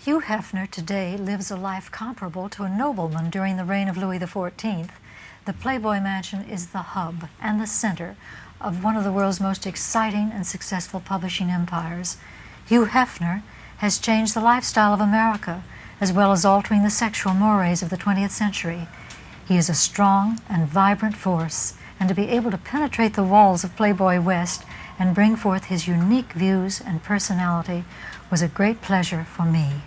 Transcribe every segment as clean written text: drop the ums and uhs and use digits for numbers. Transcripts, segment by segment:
Hugh Hefner today lives a life comparable to a nobleman during the reign of Louis XIV. The Playboy Mansion is the hub and the center of one of the world's most exciting and successful publishing empires. Hugh Hefner has changed the lifestyle of America, as well as altering the sexual mores of the 20th century. He is a strong and vibrant force, and to be able to penetrate the walls of Playboy West and bring forth his unique views and personality was a great pleasure for me.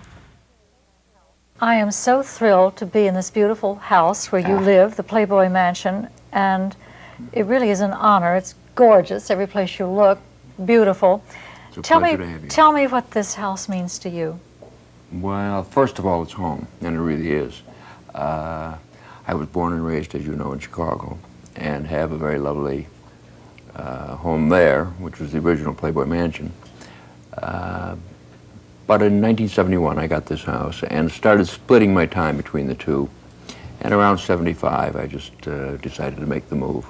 I am so thrilled to be in this beautiful house where you live, the Playboy Mansion, and it really is an honor. It's gorgeous, every place you look, beautiful. It's a pleasure to have you. Tell me what this house means to you. Well, first of all, it's home, and it really is. I was born and raised, as you know, in Chicago, and have a very lovely home there, which was the original Playboy Mansion. But in 1971, I got this house and started splitting my time between the two. And around 75, I just decided to make the move.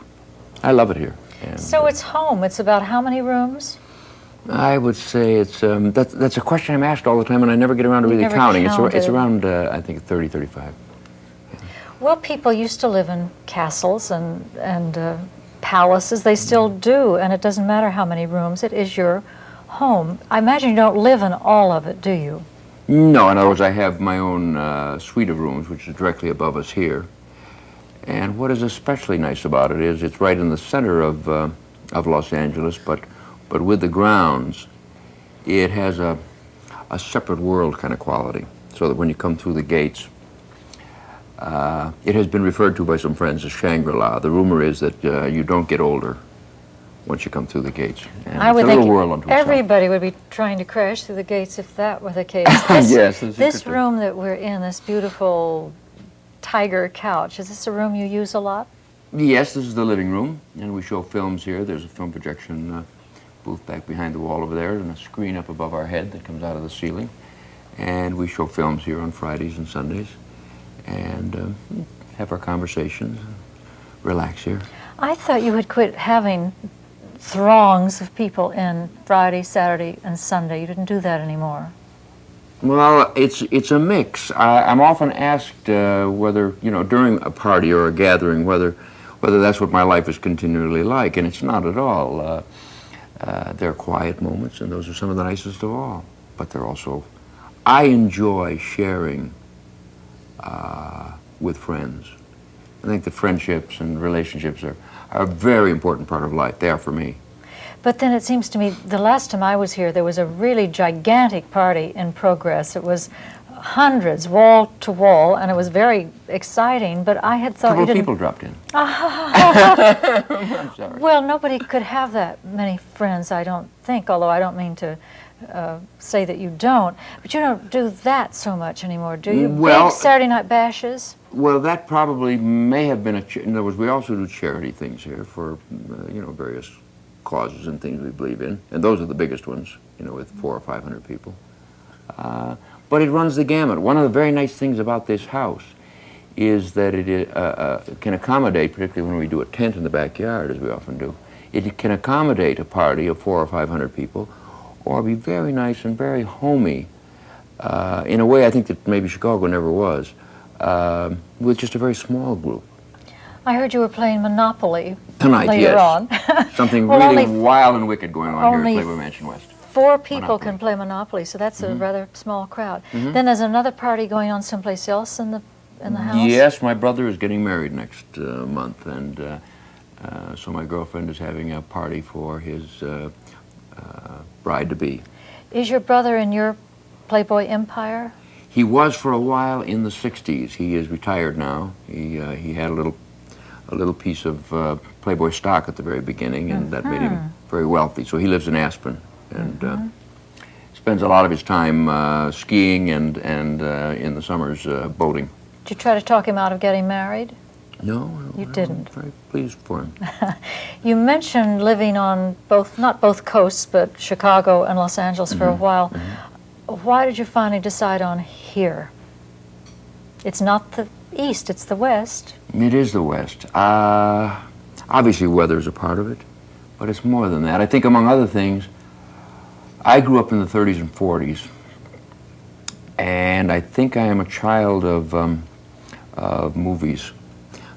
I love it here. And, so it's home. It's about how many rooms? I would say it's, that's a question I'm asked all the time, and I never get around to really counting. It's around, I think, 30, 35. Yeah. Well, people used to live in castles and palaces. They still do, and it doesn't matter how many rooms. It is your home. I imagine you don't live in all of it, do you? No, in other words, I have my own suite of rooms, which is directly above us here. And what is especially nice about it is it's right in the center of Los Angeles, but with the grounds, it has a separate world kind of quality, so that when you come through the gates, it has been referred to by some friends as Shangri-La. The rumor is that you don't get older once you come through the gates. And I would it's a think little world unto itself. everybody would be trying to crash through the gates if that were the case. Yes, this room that we're in, this beautiful tiger couch, is this a room you use a lot? Yes, this is the living room, and we show films here. There's a film projection booth back behind the wall over there, and a screen up above our head that comes out of the ceiling. And we show films here on Fridays and Sundays, and have our conversations, relax here. I thought you had quit having throngs of people in Friday, Saturday, and Sunday. You didn't do that anymore. Well, it's a mix. I'm often asked whether, you know, during a party or a gathering, whether that's what my life is continually like, and it's not at all. There are quiet moments, and those are some of the nicest of all. But they're also, I enjoy sharing with friends. I think that friendships and relationships are a very important part of life. They are for me. But then it seems to me, the last time I was here, there was a really gigantic party in progress. It was hundreds, wall to wall, and it was very exciting, but I had thought a couple you didn't... of people dropped in. I'm sorry. Well, nobody could have that many friends, I don't think, although I don't mean to say that you don't. But you don't do that so much anymore, do you? Well, big Saturday night bashes? Well, that probably may have been in other words, we also do charity things here for, you know, various causes and things we believe in, and those are the biggest ones, you know, with 400 or 500 people. But it runs the gamut. One of the very nice things about this house is that it can accommodate, particularly when we do a tent in the backyard, as we often do, it can accommodate a party of 400 or 500 people, or be very nice and very homey, in a way I think that maybe Chicago never was, with just a very small group. I heard you were playing Monopoly tonight, later yes. on. Something Well, really wild and wicked going on here at Playboy Mansion West. 4 people Monopoly. can play Monopoly, so that's a rather small crowd. Then there's another party going on someplace else in the house? Yes, my brother is getting married next month, and so my girlfriend is having a party for his bride-to-be. Is your brother in your Playboy empire? He was for a while in the 60s. He is retired now. He had a little piece of Playboy stock at the very beginning, and that made him very wealthy. So he lives in Aspen, and spends a lot of his time skiing and in the summers boating. Did you try to talk him out of getting married? No, You didn't. I'm very pleased for him. You mentioned living on not both coasts, but Chicago and Los Angeles for a while. Why did you finally decide on here? It's not the East, it's the West. It is the West. Obviously weather is a part of it, but it's more than that. I think among other things, I grew up in the 30s and 40s, and And I think I am a child of movies.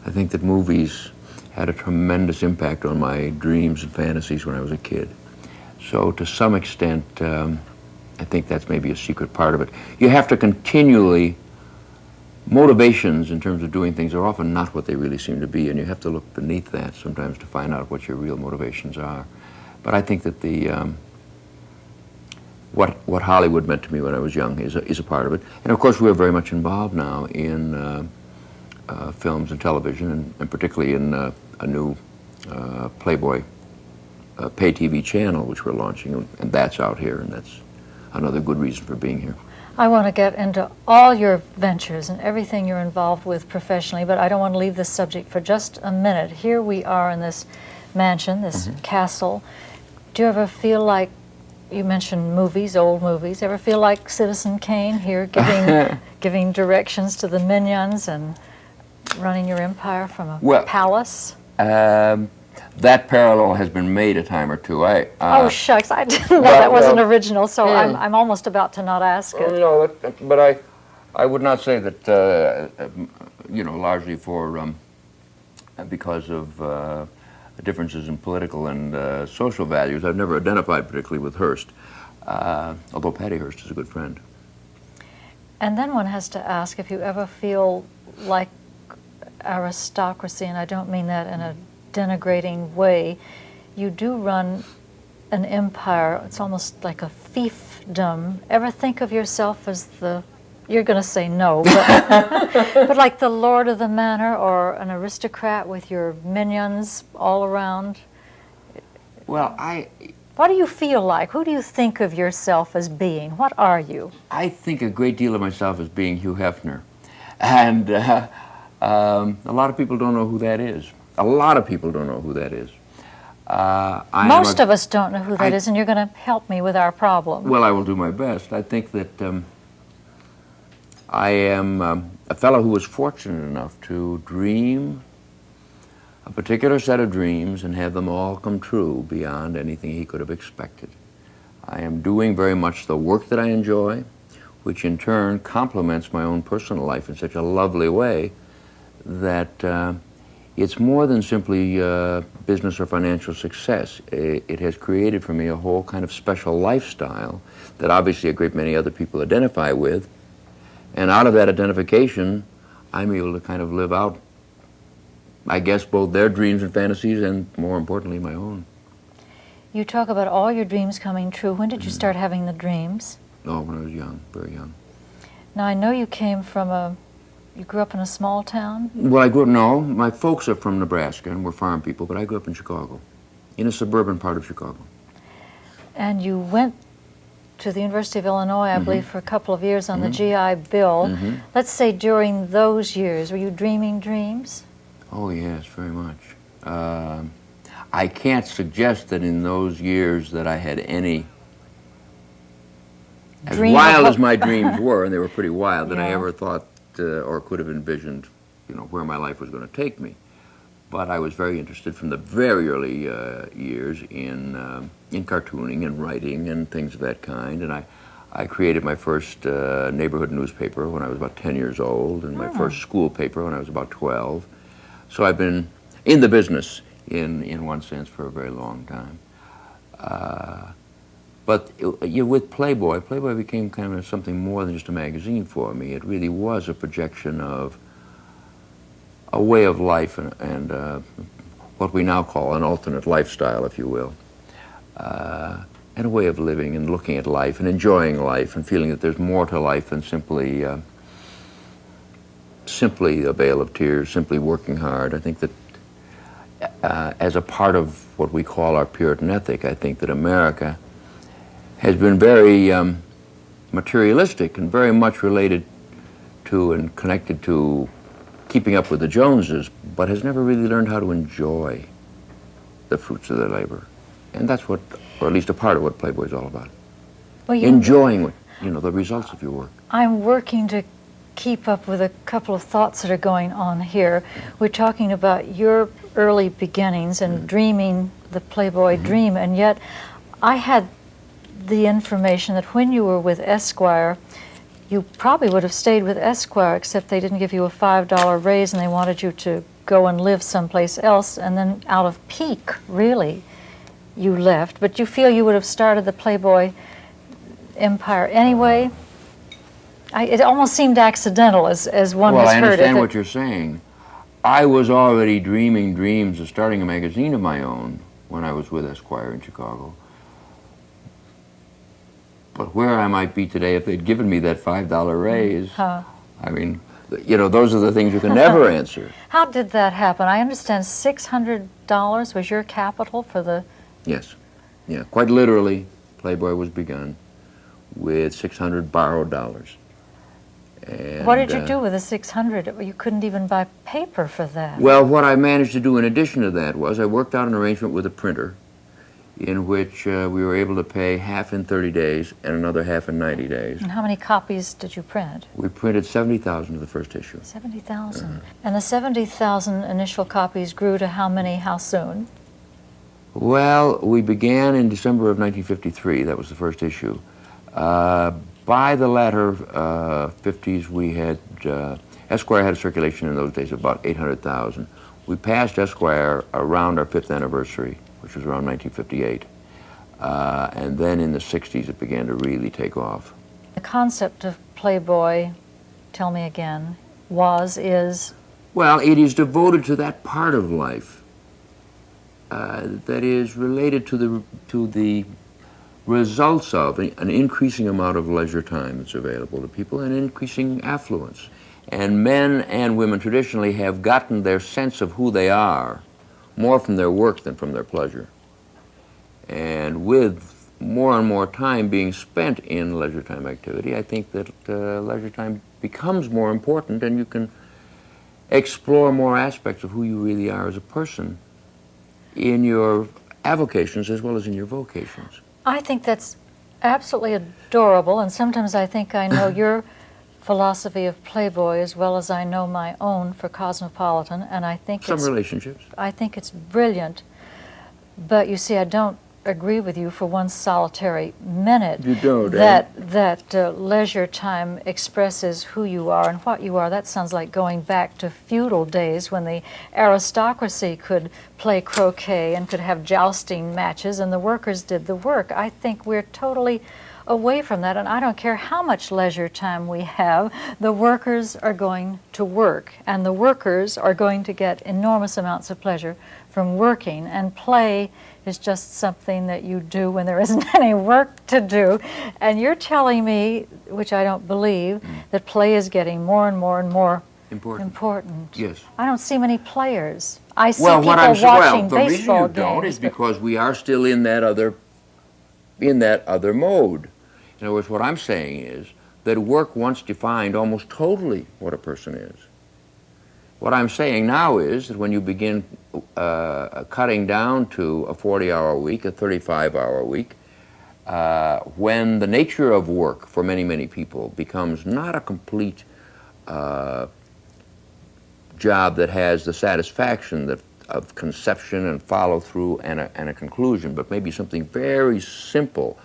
I think that movies had a tremendous impact on my dreams and fantasies when I was a kid. So to some extent, I think that's maybe a secret part of it. You have to continually, motivations in terms of doing things are often not what they really seem to be, and you have to look beneath that sometimes to find out what your real motivations are. But I think that what Hollywood meant to me when I was young is a part of it. And of course we're very much involved now in films and television, and particularly in a new Playboy pay TV channel which we're launching, and that's out here, and that's another good reason for being here. I want to get into all your ventures and everything you're involved with professionally, but I don't want to leave this subject for just a minute. Here we are in this mansion, this castle. Do you ever feel like, you mentioned movies, old movies, ever feel like Citizen Kane here giving directions to the minions and running your empire from a palace? That parallel has been made a time or two. Oh shucks, I didn't know that wasn't original, so I'm almost about to not ask it. No, but I would not say that, largely because of differences in political and social values. I've never identified particularly with Hearst, although Patty Hearst is a good friend. And then one has to ask if you ever feel like aristocracy, and I don't mean that in a denigrating way. You do run an empire. It's almost like a fiefdom. Ever think of yourself as you're going to say no, but like the lord of the manor or an aristocrat with your minions all around? Well, What do you feel like? Who do you think of yourself as being? What are you? I think a great deal of myself as being Hugh Hefner. And a lot of people don't know who that is. A lot of people don't know who that is. Most of us don't know who that is, and you're going to help me with our problem. Well, I will do my best. I think that I am a fellow who was fortunate enough to dream a particular set of dreams and have them all come true beyond anything he could have expected. I am doing very much the work that I enjoy, which in turn complements my own personal life in such a lovely way that it's more than simply business or financial success. It has created for me a whole kind of special lifestyle that obviously a great many other people identify with. And out of that identification, I'm able to kind of live out, I guess, both their dreams and fantasies and, more importantly, my own. You talk about all your dreams coming true. When did you start having the dreams? Oh, when I was young, very young. Now, I know you came from you grew up in a small town? Well, no, my folks are from Nebraska and we're farm people, but I grew up in Chicago, in a suburban part of Chicago. And you went to the University of Illinois, I believe, for a couple of years on the GI Bill. Let's say during those years, were you dreaming dreams? Oh, yes, very much. I can't suggest that in those years that I had any, as wild as my dreams were, and they were pretty wild, that I ever thought or could have envisioned, where my life was going to take me. But I was very interested from the very early years in cartooning and writing and things of that kind. And I created my first neighborhood newspaper when I was about 10 years old, and my first school paper when I was about 12. So I've been in the business, in one sense, for a very long time. But with Playboy became kind of something more than just a magazine for me. It really was a projection of a way of life and what we now call an alternate lifestyle, if you will. And a way of living and looking at life and enjoying life and feeling that there's more to life than simply a vale of tears, simply working hard. I think that as a part of what we call our Puritan ethic, I think that America has been very materialistic and very much related to and connected to keeping up with the Joneses, but has never really learned how to enjoy the fruits of their labor. And that's what, or at least a part of what Playboy is all about. Well, enjoying the results of your work. I'm working to keep up with a couple of thoughts that are going on here. We're talking about your early beginnings and dreaming the Playboy dream, and yet I had the information that when you were with Esquire, you probably would have stayed with Esquire, except they didn't give you a $5 raise and they wanted you to go and live someplace else, and then out of pique, really, you left. But you feel you would have started the Playboy empire anyway? It almost seemed accidental, as one has heard it. Well, I understand what you're saying. I was already dreaming dreams of starting a magazine of my own when I was with Esquire in Chicago. But where I might be today if they'd given me that $5 raise, I mean, you know, those are the things you can never answer. How did that happen? I understand $600 was your capital for the... Yes. Yeah, quite literally, Playboy was begun with 600 borrowed dollars. And, what did you do with the 600? You couldn't even buy paper for that. Well, what I managed to do in addition to that was I worked out an arrangement with a printer in which we were able to pay half in 30 days and another half in 90 days. And how many copies did you print? We printed 70,000 of the first issue. 70,000. And the 70,000 initial copies grew to how many, how soon? Well, we began in December of 1953. That was the first issue. By the latter 50s, we had, Esquire had a circulation in those days of about 800,000. We passed Esquire around our 5th anniversary, which was around 1958. And then in the 60s, it began to really take off. The concept of Playboy, tell me again, is? Well, it is devoted to that part of life that is related to the results of an increasing amount of leisure time that's available to people and increasing affluence. And men and women traditionally have gotten their sense of who they are more from their work than from their pleasure. And with more and more time being spent in leisure time activity, I think that leisure time becomes more important and you can explore more aspects of who you really are as a person in your avocations as well as in your vocations. I think that's absolutely adorable, and sometimes I think I know your philosophy of Playboy as well as I know my own for Cosmopolitan, and I think some relationships. I think it's brilliant, but you see, I don't agree with you for one solitary minute. You don't, that leisure time expresses who you are and what you are. That sounds like going back to feudal days when the aristocracy could play croquet and could have jousting matches and the workers did the work. I think we're totally away from that, and I don't care how much leisure time we have, the workers are going to work, and the workers are going to get enormous amounts of pleasure from working, and play is just something that you do when there isn't any work to do. And you're telling me, which I don't believe, that play is getting more and more and more important. Yes. I don't see many players. I see people watching the baseball reason you games. don't is because we are still in that other mode. In other words, what I'm saying is that work once defined almost totally what a person is. What I'm saying now is that when you begin cutting down to a 40-hour week, a 35-hour week, when the nature of work for many, many people becomes not a complete job that has the satisfaction of conception and follow-through and a conclusion, but maybe something very simple,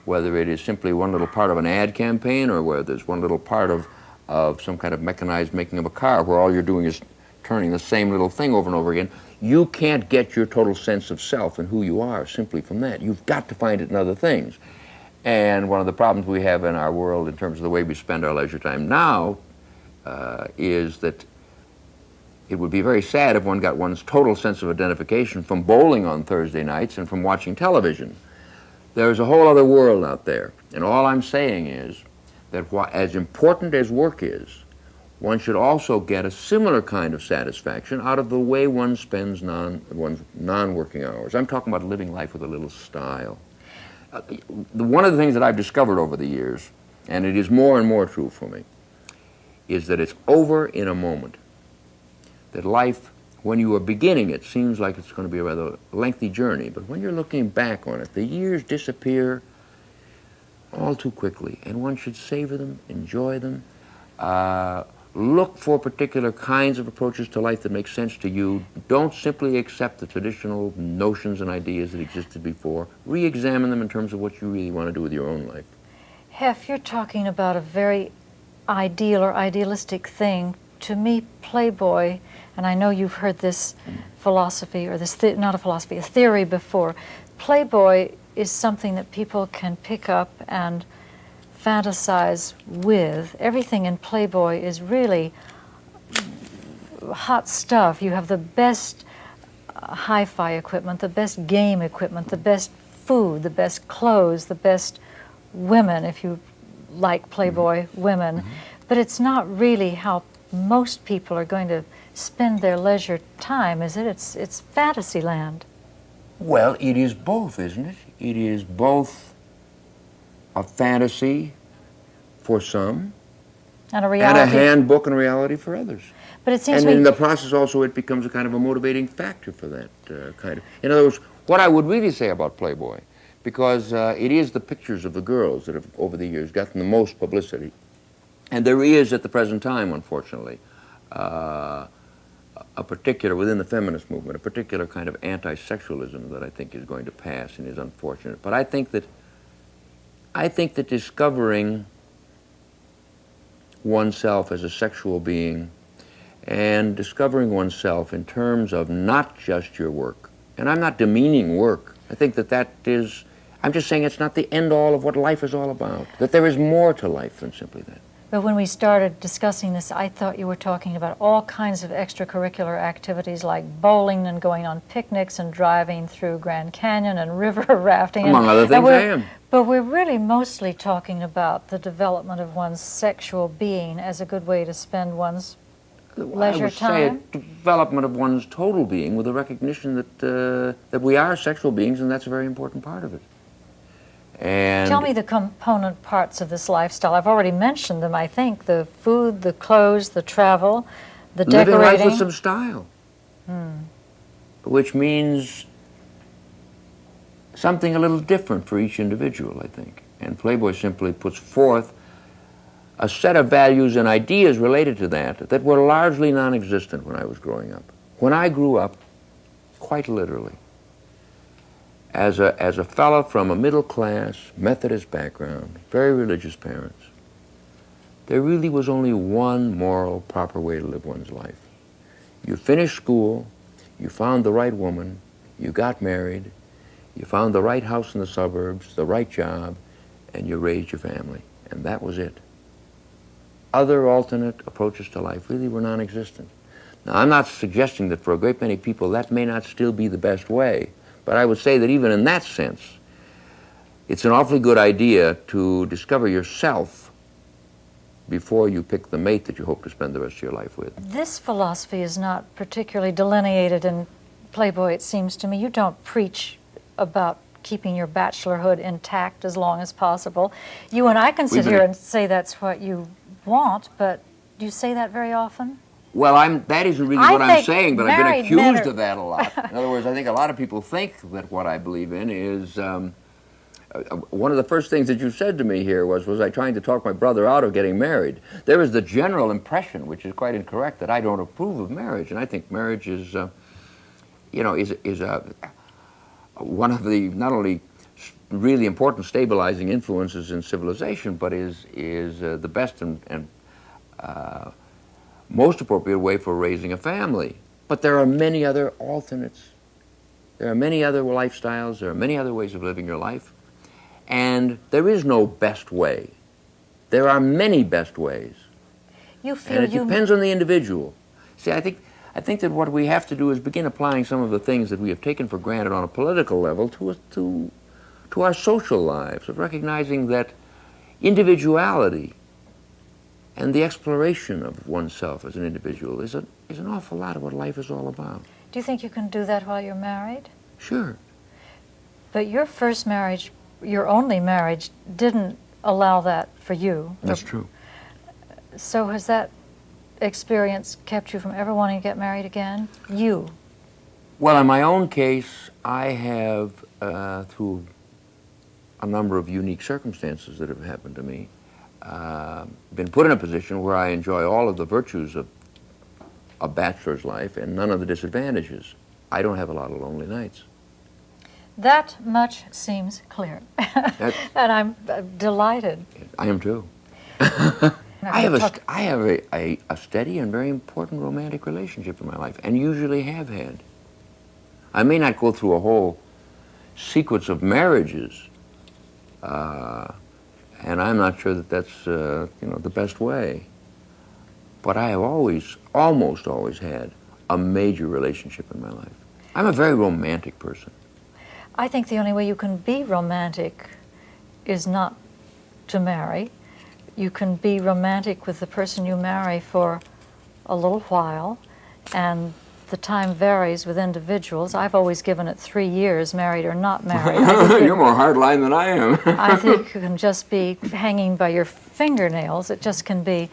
whether it is simply one little part of an ad campaign or whether it's one little part of some kind of mechanized making of a car where all you're doing is turning the same little thing over and over again, you can't get your total sense of self and who you are simply from that. You've got to find it in other things. And one of the problems we have in our world in terms of the way we spend our leisure time now is that it would be very sad if one got one's total sense of identification from bowling on Thursday nights and from watching television. There's a whole other world out there. And all I'm saying is that as important as work is, one should also get a similar kind of satisfaction out of the way one spends one's non-working hours. I'm talking about living life with a little style. One of the things that I've discovered over the years, and it is more and more true for me, is that it's over in a moment. That life, when you are beginning it, seems like it's going to be a rather lengthy journey, but when you're looking back on it, the years disappear all too quickly, and one should savor them, enjoy them, look for particular kinds of approaches to life that make sense to you. Don't simply accept the traditional notions and ideas that existed before. Re-examine them in terms of what you really want to do with your own life. Hef, you're talking about a very ideal or idealistic thing. To me, Playboy, and I know you've heard this philosophy, or this, not a philosophy, a theory before, Playboy is something that people can pick up and fantasize with. Everything in Playboy is really hot stuff. You have the best hi-fi equipment, the best game equipment, the best food, the best clothes, the best women, if you like Playboy women. But it's not really how most people are going to spend their leisure time, is it? It's fantasy land. Well, it is both, isn't it? It is both a fantasy for some And a reality. and a handbook and reality for others. But it seems And to me in the process also it becomes a kind of a motivating factor for that kind of... In other words, what I would really say about Playboy, because it is the pictures of the girls that have over the years gotten the most publicity. And there is at the present time, unfortunately, a particular, within the feminist movement, a particular kind of anti-sexualism that I think is going to pass and is unfortunate. But I think that discovering oneself as a sexual being and discovering oneself in terms of not just your work, and I'm not demeaning work. I think that is, I'm just saying it's not the end-all of what life is all about, that there is more to life than simply that. But when we started discussing this, I thought you were talking about all kinds of extracurricular activities like bowling and going on picnics and driving through Grand Canyon and river rafting. Among other things, I am. But we're really mostly talking about the development of one's sexual being as a good way to spend one's leisure time. I would say a development of one's total being with a recognition that we are sexual beings, and that's a very important part of it. And tell me the component parts of this lifestyle. I've already mentioned them, I think. The food, the clothes, the travel, the decorating. Living life with some style. Which means something a little different for each individual, I think. And Playboy simply puts forth a set of values and ideas related to that were largely non-existent when I was growing up. When I grew up, quite literally, as a fellow from a middle-class Methodist background, very religious parents, there really was only one moral, proper way to live one's life. You finished school, you found the right woman, you got married, you found the right house in the suburbs, the right job, and you raised your family. And that was it. Other alternate approaches to life really were non-existent. Now, I'm not suggesting that for a great many people that may not still be the best way, but I would say that even in that sense, it's an awfully good idea to discover yourself before you pick the mate that you hope to spend the rest of your life with. This philosophy is not particularly delineated in Playboy, it seems to me. You don't preach about keeping your bachelorhood intact as long as possible. You and I can sit here and say that's what you want, but do you say that very often? Well, that isn't really what I'm saying, but I've been accused of that a lot. In other words, I think a lot of people think that what I believe in is... one of the first things that you said to me here was I trying to talk my brother out of getting married? There is the general impression, which is quite incorrect, that I don't approve of marriage, and I think marriage is, one of the not only really important stabilizing influences in civilization, but is the best and most appropriate way for raising a family. But there are many other alternates. There are many other lifestyles. There are many other ways of living your life. And there is no best way. There are many best ways. You feel and it depends on the individual. See, I think that what we have to do is begin applying some of the things that we have taken for granted on a political level to our social lives, of recognizing that individuality and the exploration of oneself as an individual is an awful lot of what life is all about. Do you think you can do that while you're married? Sure. But your first marriage, your only marriage, didn't allow that for you. That's true. So has that experience kept you from ever wanting to get married again? You? Well, in my own case, I have, through a number of unique circumstances that have happened to me, been put in a position where I enjoy all of the virtues of a bachelor's life and none of the disadvantages. I don't have a lot of lonely nights. That much seems clear, and I'm delighted. I am too. I have a steady and very important romantic relationship in my life, and usually have had. I may not go through a whole sequence of marriages, and I'm not sure that that's the best way. But I have almost always had a major relationship in my life. I'm a very romantic person. I think the only way you can be romantic is not to marry. You can be romantic with the person you marry for a little while, and the time varies with individuals. I've always given it 3 years, married or not married. You're more hardline than I am. I think you can just be hanging by your fingernails. It just can be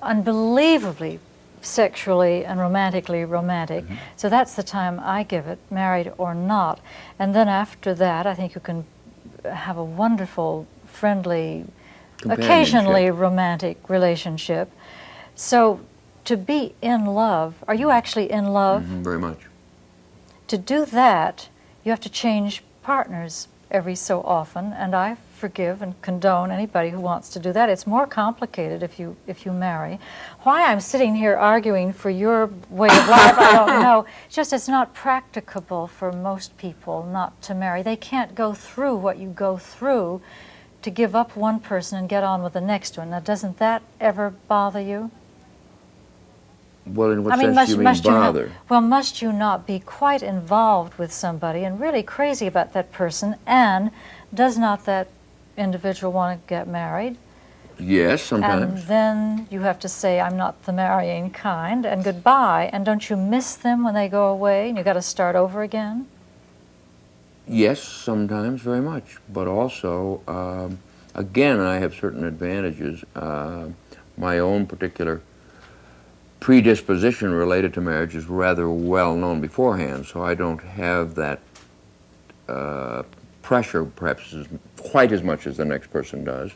unbelievably sexually and romantically romantic. Mm-hmm. So that's the time I give it, married or not. And then after that, I think you can have a wonderful, friendly, occasionally romantic relationship. So to be in love, are you actually in love? Mm-hmm, very much. To do that, you have to change partners every so often, and I forgive and condone anybody who wants to do that. It's more complicated if you marry. Why I'm sitting here arguing for your way of life, I don't know. It's not practicable for most people not to marry. They can't go through what you go through to give up one person and get on with the next one. Now, doesn't that ever bother you? Well, in what sense do you mean bother? Must you not be quite involved with somebody and really crazy about that person, and does not that individual want to get married? Yes, sometimes. And then you have to say, I'm not the marrying kind, and goodbye, and don't you miss them when they go away and you got to start over again? Yes, sometimes, very much. But also, again, I have certain advantages. My own particular predisposition related to marriage is rather well known beforehand, so I don't have that pressure, perhaps quite as much as the next person does.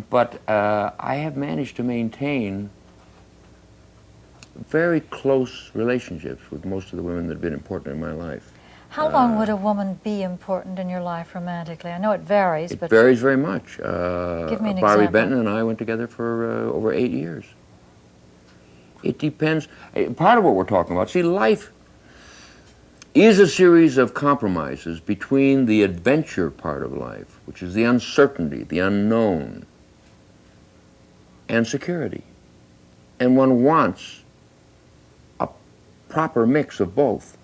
But I have managed to maintain very close relationships with most of the women that have been important in my life. How long would a woman be important in your life romantically? I know it varies, but... It varies very much. Give me an Barbie example. Benton and I went together for over 8 years. It depends. Part of what we're talking about, see, life is a series of compromises between the adventure part of life, which is the uncertainty, the unknown, and security. And one wants a proper mix of both.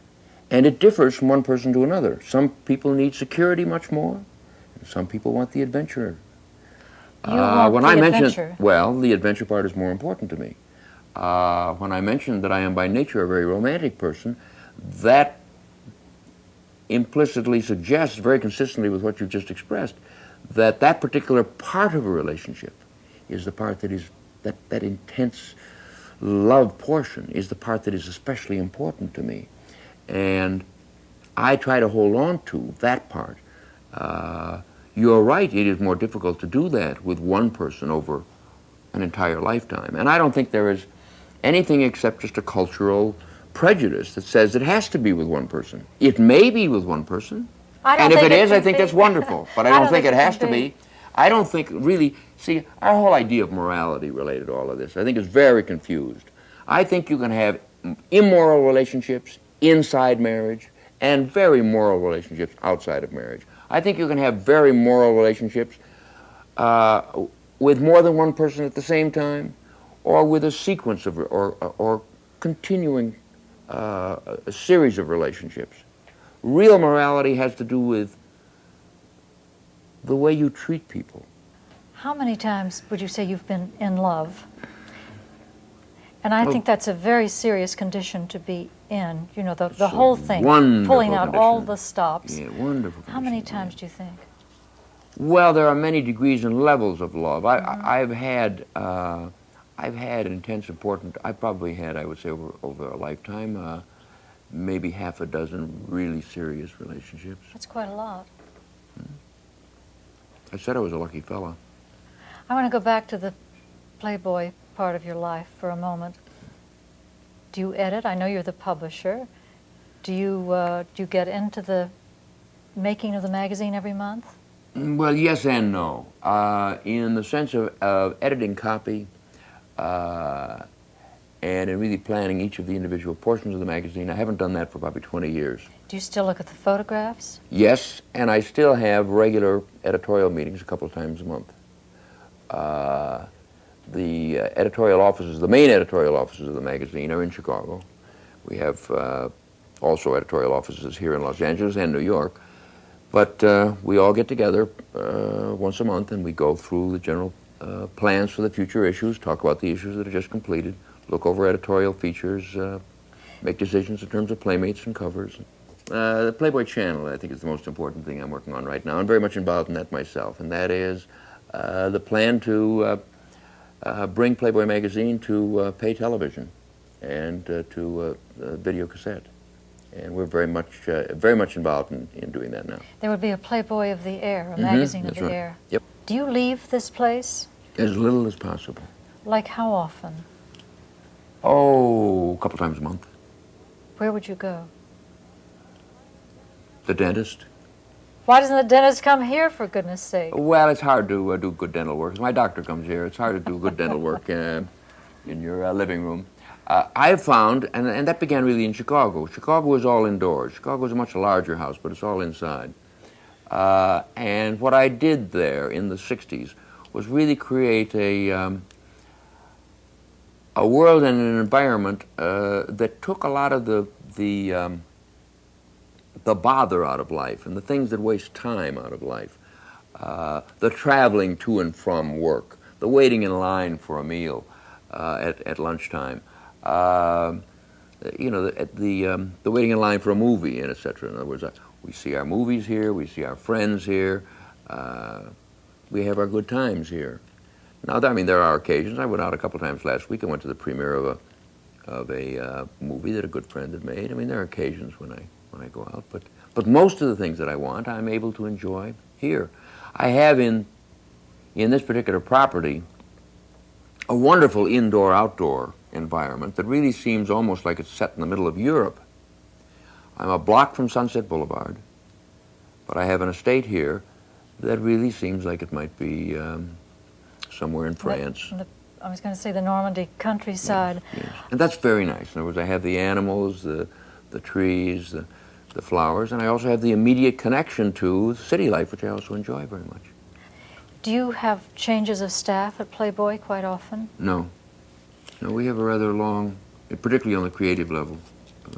And it differs from one person to another. Some people need security much more, and some people want the adventure. You want when the I mentioned, adventure. well, the adventure part is more important to me. When I mentioned that I am by nature a very romantic person, that implicitly suggests, very consistently with what you've just expressed, that that particular part of a relationship is the part that is, that intense love portion is the part that is especially important to me. And I try to hold on to that part. You're right, it is more difficult to do that with one person over an entire lifetime. And I don't think there is anything except just a cultural prejudice that says it has to be with one person. It may be with one person, and if it is, I think that's wonderful, but I don't think it has to be. I don't think, really, see, our whole idea of morality related to all of this, I think is very confused. I think you can have immoral relationships inside marriage and very moral relationships outside of marriage. I think you can have very moral relationships with more than one person at the same time, or with a sequence of, or continuing a series of relationships. Real morality has to do with the way you treat people. How many times would you say you've been in love? And I think that's a very serious condition to be in. You know, the whole thing, pulling out all the stops. Yeah, wonderful How many condition, times do you think? Well, there are many degrees and levels of love. I've had intense, important. I probably had, I would say, over a lifetime, maybe half a dozen really serious relationships. That's quite a lot. I said I was a lucky fella. I want to go back to the Playboy part of your life for a moment. Do you edit? I know you're the publisher. Do you get into the making of the magazine every month? Well, yes and no. In the sense of editing copy and in really planning each of the individual portions of the magazine, I haven't done that for probably 20 years. Do you still look at the photographs? Yes, and I still have regular editorial meetings a couple of times a month. The editorial offices, the main editorial offices of the magazine are in Chicago. We have also editorial offices here in Los Angeles and New York. But we all get together once a month and we go through the general plans for the future issues, talk about the issues that are just completed, look over editorial features, make decisions in terms of playmates and covers. The Playboy channel, I think, is the most important thing I'm working on right now. I'm very much involved in that myself, and that is the plan to bring Playboy magazine to pay television and to video cassette. And we're very much involved in doing that now. There would be a Playboy of the Air, a magazine of the Air. Yep. Do you leave this place? As little as possible. Like how often? Oh, a couple times a month. Where would you go? The dentist. Why doesn't the dentist come here, for goodness sake? Well, it's hard to do good dental work. My doctor comes here. It's hard to do good dental work in your living room. I've found, and that began really in Chicago. Chicago was all indoors. Chicago was a much larger house, but it's all inside. And what I did there in the 60s was really create a world and an environment that took a lot of the bother out of life and the things that waste time out of life. The traveling to and from work, the waiting in line for a meal at lunchtime, you know, the waiting in line for a movie, and etc. In other words, we see our movies here, we see our friends here, we have our good times here. Now, I mean, there are occasions. I went out a couple times last week. I went to the premiere of a movie that a good friend had made. I mean, there are occasions when I go out, but most of the things that I want, I'm able to enjoy here. I have in this particular property a wonderful indoor-outdoor environment that really seems almost like it's set in the middle of Europe. I'm a block from Sunset Boulevard, but I have an estate here that really seems like it might be somewhere in France. I was going to say the Normandy countryside. Yes. And that's very nice. In other words, I have the animals, the trees, the flowers, and I also have the immediate connection to city life, which I also enjoy very much. Do you have changes of staff at Playboy quite often? No. No, we have a rather long, particularly on the creative level,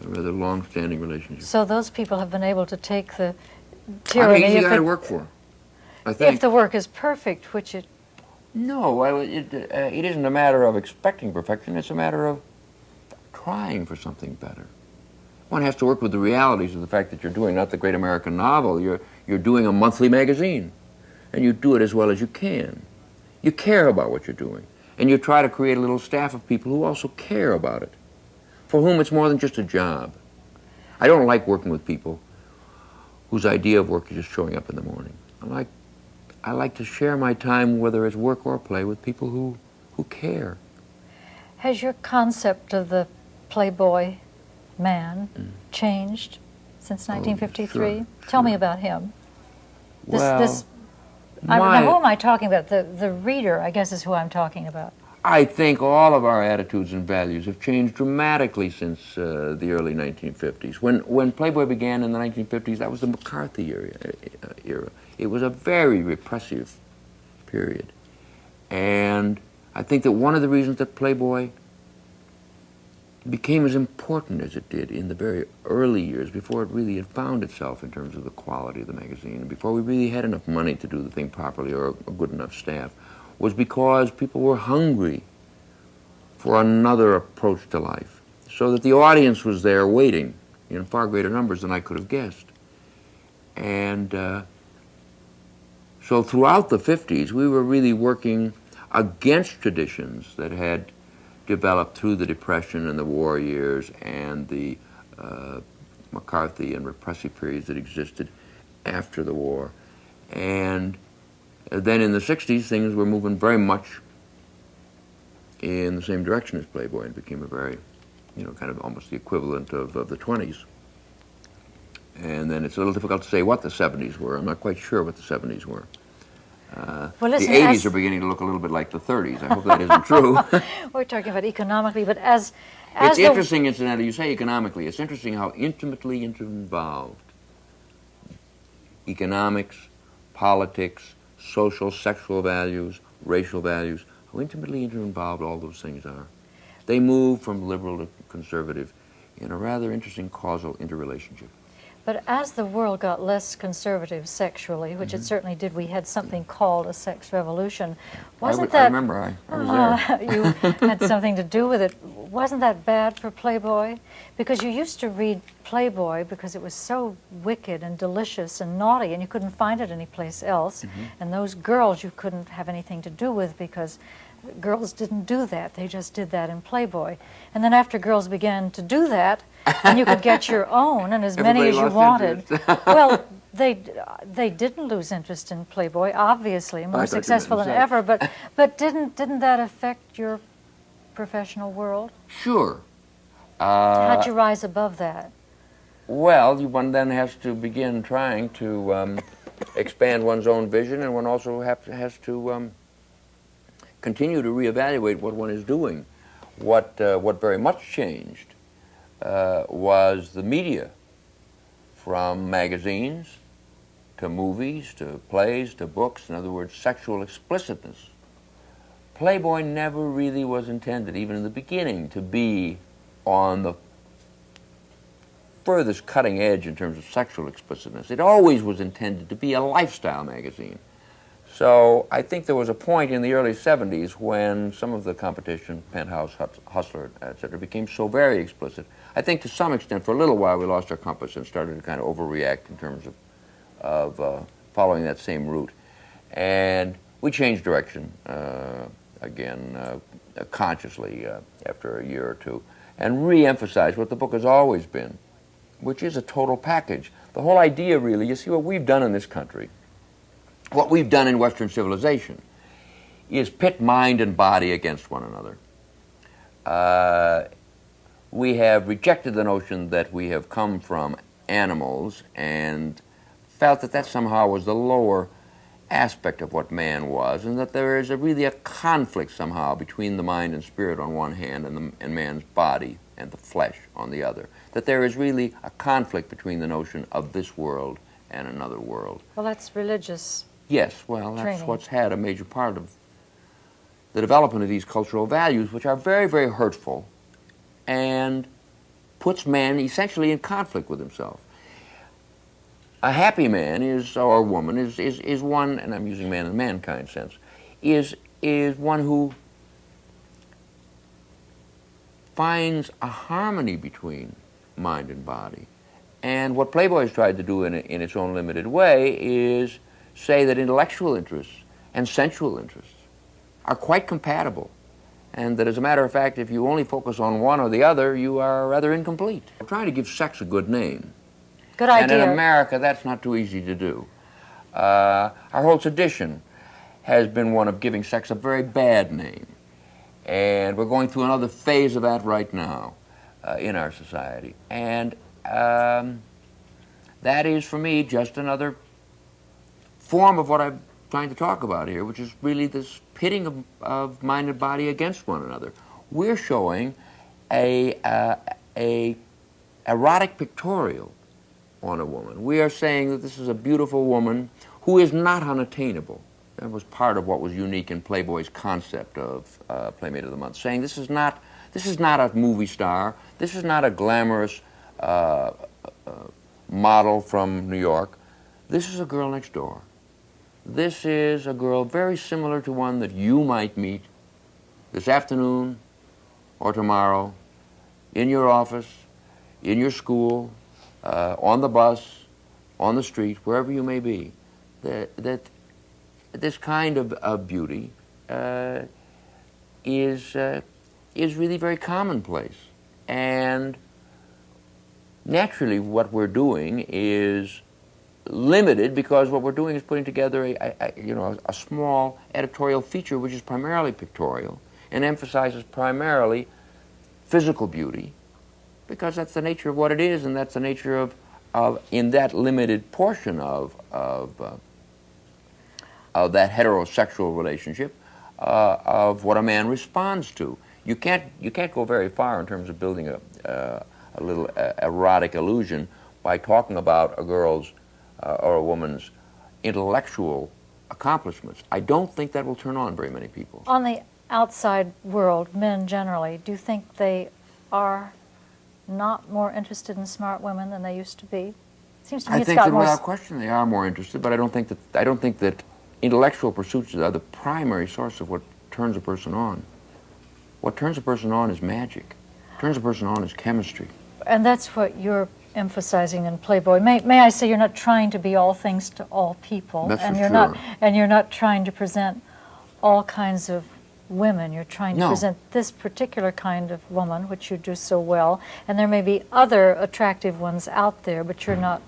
a rather long-standing relationship. So those people have been able to take the tyranny. I'm an easy guy to work for, I think. If the work is perfect, which it... No, it isn't a matter of expecting perfection. It's a matter of trying for something better. One has to work with the realities of the fact that you're doing not the great American novel. You're doing a monthly magazine, and you do it as well as you can. You care about what you're doing, and you try to create a little staff of people who also care about it, for whom it's more than just a job. I don't like working with people whose idea of work is just showing up in the morning. I like to share my time, whether it's work or play, with people who care. Has your concept of the Playboy man changed since 1953? Sure. Tell me about him. Who am I talking about? The reader, I guess, is who I'm talking about. I think all of our attitudes and values have changed dramatically since the early 1950s. When Playboy began in the 1950s, that was the McCarthy era. It was a very repressive period. And I think that one of the reasons that Playboy became as important as it did in the very early years, before it really had found itself in terms of the quality of the magazine, and before we really had enough money to do the thing properly or a good enough staff, was because people were hungry for another approach to life, so that the audience was there waiting in far greater numbers than I could have guessed. And so throughout the 50s, we were really working against traditions that had developed through the Depression and the war years and the McCarthy and repressive periods that existed after the war. And then in the 60s, things were moving very much in the same direction as Playboy, and became a very, kind of almost the equivalent of the 20s. And then it's a little difficult to say what the 70s were. I'm not quite sure what the 70s were. Well, listen, the 80s are beginning to look a little bit like the 30s. I hope that isn't true. we're talking about economically, but as it's interesting, incidentally, you say economically. It's interesting how intimately involved economics, politics, social, sexual values, racial values, how intimately involved all those things are. They move from liberal to conservative in a rather interesting causal interrelationship. But as the world got less conservative sexually, which it certainly did, we had something called a sex revolution. Wasn't that? I remember. I was there. You had something to do with it. Wasn't that bad for Playboy? Because you used to read Playboy because it was so wicked and delicious and naughty, and you couldn't find it anyplace else. And those girls you couldn't have anything to do with because girls didn't do that. They just did that in Playboy. And then after girls began to do that, and you could get your own, and as many as you wanted. Well, they didn't lose interest in Playboy, obviously, more successful than ever, but didn't that affect your professional world? Sure. How'd you rise above that? Well, one then has to begin trying to expand one's own vision, and one also has to continue to reevaluate what one is doing. What very much changed was the media, from magazines to movies to plays to books. In other words, sexual explicitness. Playboy never really was intended, even in the beginning, to be on the furthest cutting edge in terms of sexual explicitness. It always was intended to be a lifestyle magazine. So I think there was a point in the early 70s when some of the competition, Penthouse, Hustler, etc., became so very explicit. I think to some extent, for a little while, we lost our compass and started to kind of overreact in terms of following that same route. And we changed direction, again, consciously after a year or two, and re-emphasized what the book has always been, which is a total package. The whole idea, really, you see what we've done in this country, what we've done in Western civilization, is pit mind and body against one another. We have rejected the notion that we have come from animals and felt that that somehow was the lower aspect of what man was, and that there is really a conflict somehow between the mind and spirit on one hand and man's body and the flesh on the other. That there is really a conflict between the notion of this world and another world. Well, that's religious. Yes, well, that's training. what's had a major part of the development of these cultural values, which are very, very hurtful and puts man essentially in conflict with himself. A happy man is, or woman is one, and I'm using man in the mankind sense, is one who finds a harmony between mind and body. And what Playboy has tried to do in its own limited way is say that intellectual interests and sensual interests are quite compatible, and that as a matter of fact, if you only focus on one or the other, you are rather incomplete. We're trying to give sex a good name. Good idea. And in America, that's not too easy to do. Our whole tradition has been one of giving sex a very bad name, and we're going through another phase of that right now in our society. And that is, for me, just another form of what I'm trying to talk about here, which is really this pitting of mind and body against one another. We're showing a erotic pictorial on a woman. We are saying that this is a beautiful woman who is not unattainable. That was part of what was unique in Playboy's concept of Playmate of the Month, saying this is not a movie star, this is not a glamorous model from New York. This is a girl next door. This is a girl very similar to one that you might meet this afternoon or tomorrow in your office, in your school, on the bus, on the street, wherever you may be. That this kind of beauty is really very commonplace. And naturally what we're doing is limited because what we're doing is putting together a small editorial feature which is primarily pictorial and emphasizes primarily physical beauty, because that's the nature of what it is, and that's the nature of in that limited portion of that heterosexual relationship, of what a man responds to. You can't go very far in terms of building a little erotic illusion by talking about a girl's or a woman's intellectual accomplishments. I don't think that will turn on very many people. On the outside world, men generally, do you think they are not more interested in smart women than they used to be? Seems to me I it's think got that more without question they are more interested, but I don't think that intellectual pursuits are the primary source of what turns a person on. What turns a person on is magic. What turns a person on is chemistry. And that's what you're emphasizing in Playboy. May I say you're not trying to be all things to all people, That's and for you're sure. not trying to present all kinds of women. You're trying to No. present this particular kind of woman, which you do so well. And there may be other attractive ones out there, but you're not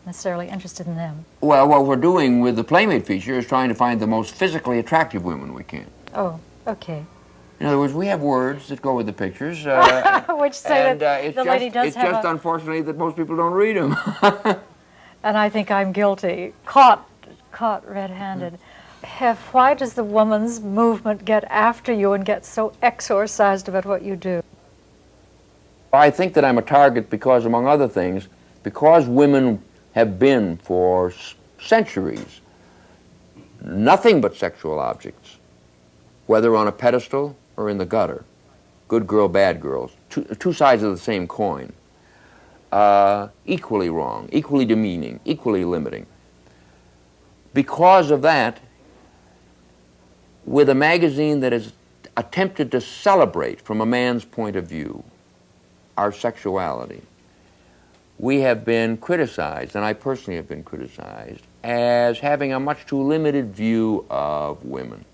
necessarily interested in them. Well, what we're doing with the Playmate feature is trying to find the most physically attractive women we can. Oh, okay. In other words, we have words that go with the pictures. Which say and that it's the lady does it's have just a... unfortunately that most people don't read them. And I think I'm guilty. Caught red-handed. Why does the woman's movement get after you and get so exorcised about what you do? I think that I'm a target because, among other things, because women have been for centuries nothing but sexual objects, whether on a pedestal or in the gutter. Good girl, bad girls, two sides of the same coin. Equally wrong, equally demeaning, equally limiting. Because of that, with a magazine that has attempted to celebrate from a man's point of view our sexuality, we have been criticized, and I personally have been criticized, as having a much too limited view of women.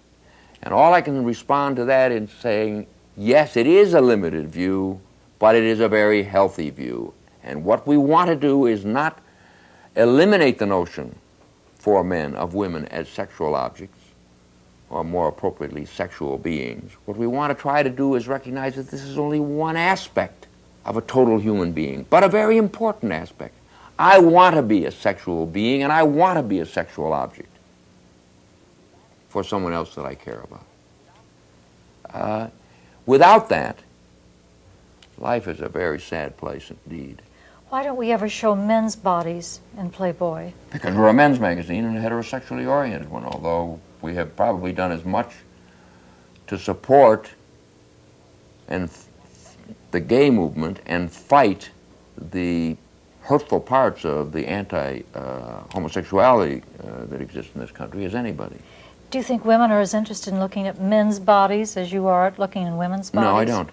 And all I can respond to that in saying, yes, it is a limited view, but it is a very healthy view. And what we want to do is not eliminate the notion for men of women as sexual objects, or more appropriately, sexual beings. What we want to try to do is recognize that this is only one aspect of a total human being, but a very important aspect. I want to be a sexual being, and I want to be a sexual object for someone else that I care about. Without that, life is a very sad place indeed. Why don't we ever show men's bodies in Playboy? Because we're a men's magazine and a heterosexually oriented one, although we have probably done as much to support and the gay movement and fight the hurtful parts of the anti-homosexuality that exists in this country as anybody. Do you think women are as interested in looking at men's bodies as you are at looking in women's bodies? No, I don't.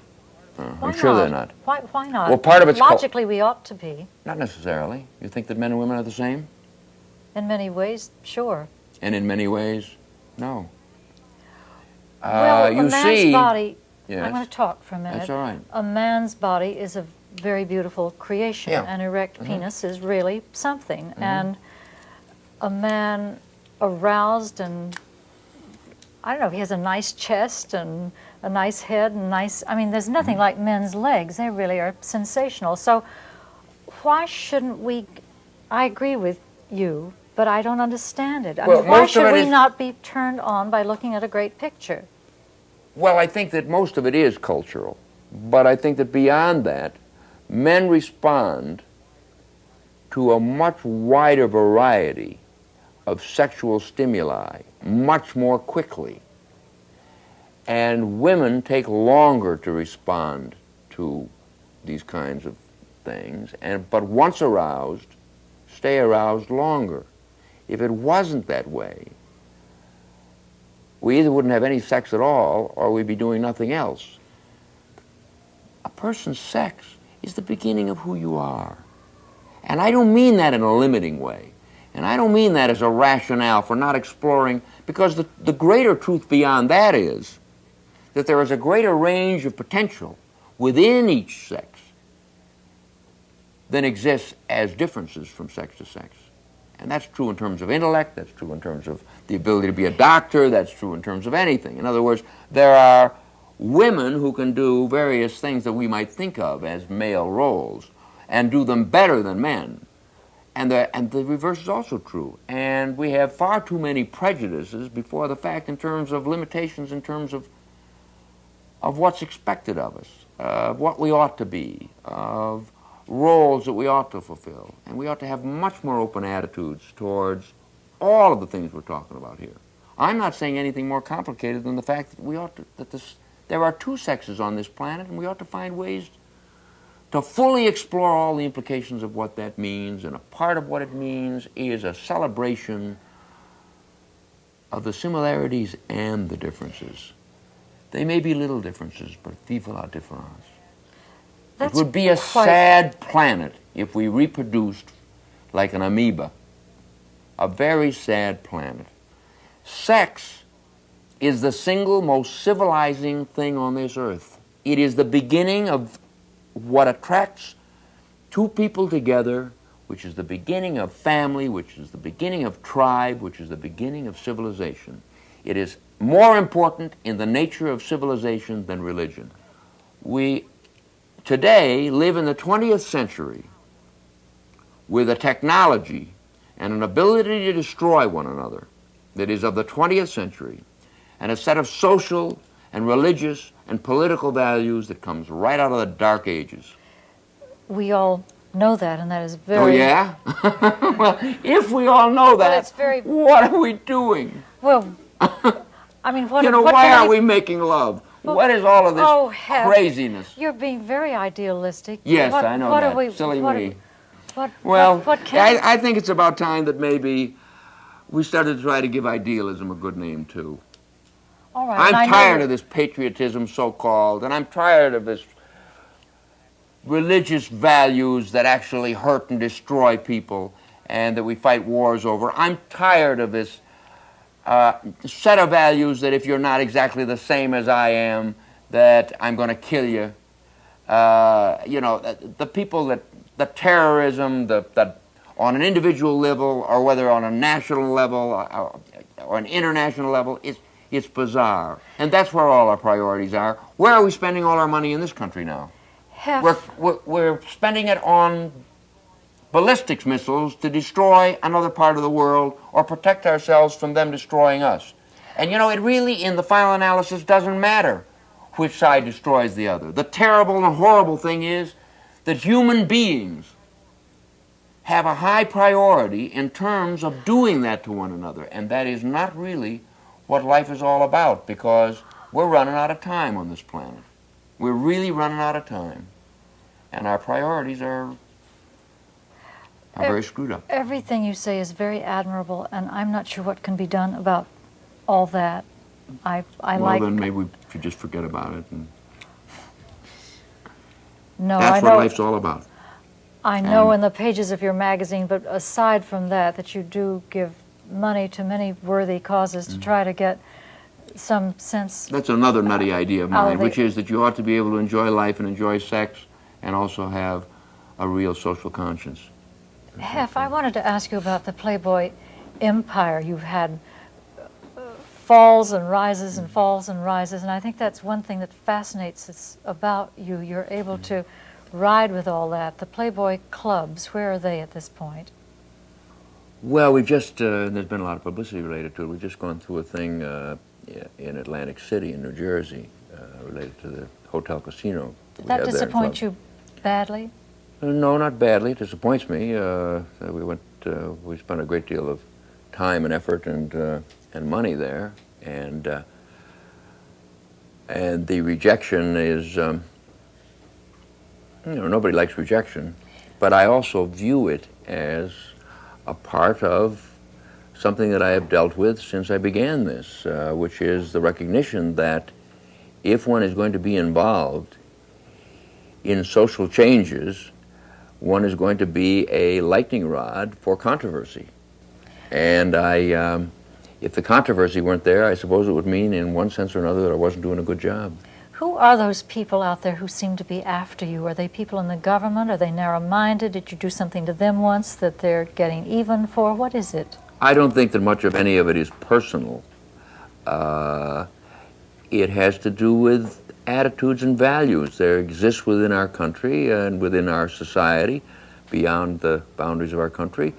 Why I'm sure not? they're not. Why not? Well, part of it's logically we ought to be. Not necessarily. You think that men and women are the same? In many ways, sure. And in many ways, no. Well, you a man's see, body, yes, I'm going to talk for a minute. that's all right. A man's body is a very beautiful creation. Yeah. An erect penis is really something. And a man aroused and, I don't know, he has a nice chest and a nice head and nice, I mean, there's nothing like men's legs. They really are sensational. So why shouldn't we, I agree with you, but I don't understand it. I Well, mean, why most of should it we is- not be turned on by looking at a great picture? Well, I think that most of it is cultural, but I think that beyond that, men respond to a much wider variety of sexual stimuli much more quickly. And women take longer to respond to these kinds of things, but once aroused, stay aroused longer. If it wasn't that way, we either wouldn't have any sex at all or we'd be doing nothing else. A person's sex is the beginning of who you are. And I don't mean that in a limiting way. And I don't mean that as a rationale for not exploring, because the greater truth beyond that is that there is a greater range of potential within each sex than exists as differences from sex to sex. And that's true in terms of intellect, that's true in terms of the ability to be a doctor, that's true in terms of anything. In other words, there are women who can do various things that we might think of as male roles and do them better than men. And the reverse is also true. And we have far too many prejudices before the fact in terms of limitations, in terms of what's expected of us, of what we ought to be, of roles that we ought to fulfill. And we ought to have much more open attitudes towards all of the things we're talking about here. I'm not saying anything more complicated than the fact that there are two sexes on this planet, and we ought to find ways to fully explore all the implications of what that means. And a part of what it means is a celebration of the similarities and the differences. They may be little differences, but vive la différence. It would be a sad planet if we reproduced like an amoeba. A very sad planet. Sex is the single most civilizing thing on this earth. It is the beginning of what attracts two people together, which is the beginning of family, which is the beginning of tribe, which is the beginning of civilization. It is more important in the nature of civilization than religion. We today live in the 20th century with a technology and an ability to destroy one another that is of the 20th century, and a set of social and religious and political values that comes right out of the Dark Ages. We all know that, and that is very... Oh, yeah? Well, if we all know that, it's very... what are we doing? Well, I mean, what... You know, what why are we making love? Well, what is all of this craziness? You're being very idealistic. Yes, I know that. Silly me. I think it's about time that maybe we started to try to give idealism a good name, too. All right, I'm tired of this patriotism, so-called, and I'm tired of this religious values that actually hurt and destroy people and that we fight wars over. I'm tired of this set of values that if you're not exactly the same as I am, that I'm going to kill you. You know, the people that, the terrorism, that on an individual level or whether on a national level or an international level, it's bizarre. And that's where all our priorities are. Where are we spending all our money in this country now? We're spending it on ballistics missiles to destroy another part of the world or protect ourselves from them destroying us. And you know, it really, in the final analysis, doesn't matter which side destroys the other. The terrible and horrible thing is that human beings have a high priority in terms of doing that to one another. And that is not really what life is all about, because we're running out of time on this planet. We're really running out of time. And our priorities are very screwed up. Everything you say is very admirable, and I'm not sure what can be done about all that. Well, then maybe we should just forget about it. And no, that's what life's all about. I know in the pages of your magazine, but aside from that you do give money to many worthy causes to try to get some sense. That's another nutty idea of mine, which is that you ought to be able to enjoy life and enjoy sex and also have a real social conscience. Hef, I wanted to ask you about the Playboy empire. You've had falls and rises and falls and rises, and I think that's one thing that fascinates us about you. You're able to ride with all that. The Playboy clubs, where are they at this point? Well, we've just, there's been a lot of publicity related to it. We've just gone through a thing in Atlantic City in New Jersey related to the hotel casino. Did that disappoint you badly? No, not badly. It disappoints me. We spent a great deal of time and effort and money there, and the rejection is, nobody likes rejection, but I also view it as a part of something that I have dealt with since I began this, which is the recognition that if one is going to be involved in social changes, one is going to be a lightning rod for controversy. And if the controversy weren't there, I suppose it would mean in one sense or another that I wasn't doing a good job. Who are those people out there who seem to be after you? Are they people in the government? Are they narrow-minded? Did you do something to them once that they're getting even for? What is it? I don't think that much of any of it is personal. It has to do with attitudes and values. There exists within our country and within our society beyond the boundaries of our country,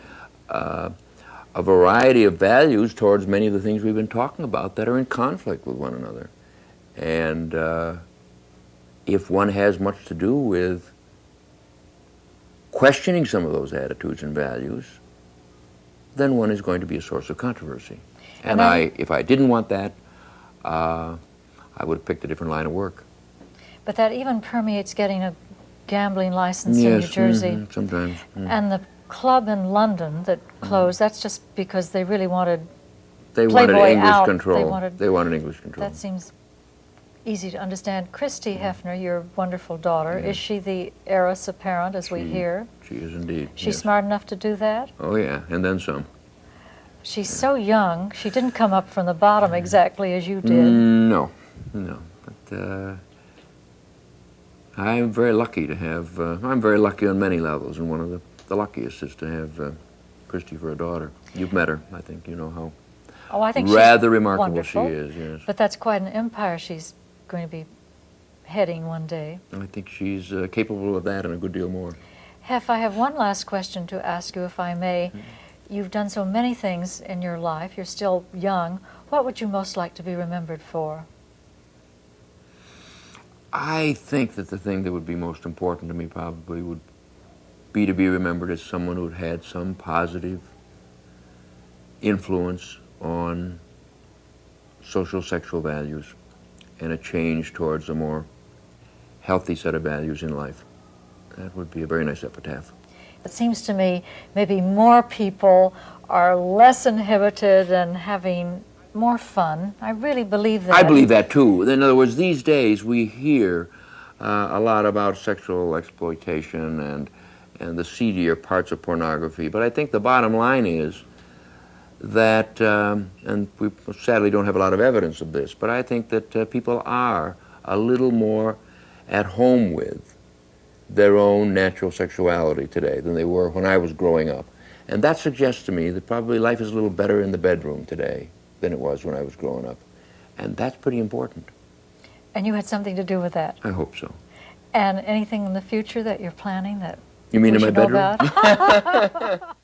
a variety of values towards many of the things we've been talking about that are in conflict with one another. And if one has much to do with questioning some of those attitudes and values, then one is going to be a source of controversy. And if I didn't want that, I would have picked a different line of work. But that even permeates getting a gambling license in New Jersey. Sometimes. And the club in London that closed, that's just because they really wanted They Playboy wanted English out. control. They wanted English control. That seems easy to understand. Christy Hefner, your wonderful daughter, is she the heiress apparent, as we hear? She is indeed. She's smart enough to do that? Oh, yeah, and then some. She's so young. She didn't come up from the bottom exactly as you did. No. But I'm very lucky to have, I'm very lucky on many levels, and one of the luckiest is to have Christy for a daughter. You've met her, I think. You know how I think rather she's remarkable wonderful, she is, yes. But that's quite an empire she's going to be heading one day. I think she's capable of that and a good deal more. Hef, I have one last question to ask you, if I may. You've done so many things in your life. You're still young. What would you most like to be remembered for? I think that the thing that would be most important to me probably would be to be remembered as someone who had some positive influence on social sexual values and a change towards a more healthy set of values in life. That would be a very nice epitaph. It seems to me maybe more people are less inhibited and having more fun. I really believe that. I believe that too. In other words, these days we hear a lot about sexual exploitation and the seedier parts of pornography, but I think the bottom line is that, and we sadly don't have a lot of evidence of this, but I think that people are a little more at home with their own natural sexuality today than they were when I was growing up. And that suggests to me that probably life is a little better in the bedroom today than it was when I was growing up. And that's pretty important. And you had something to do with that? I hope so. And anything in the future that you're planning that you mean we in my should know bedroom? about?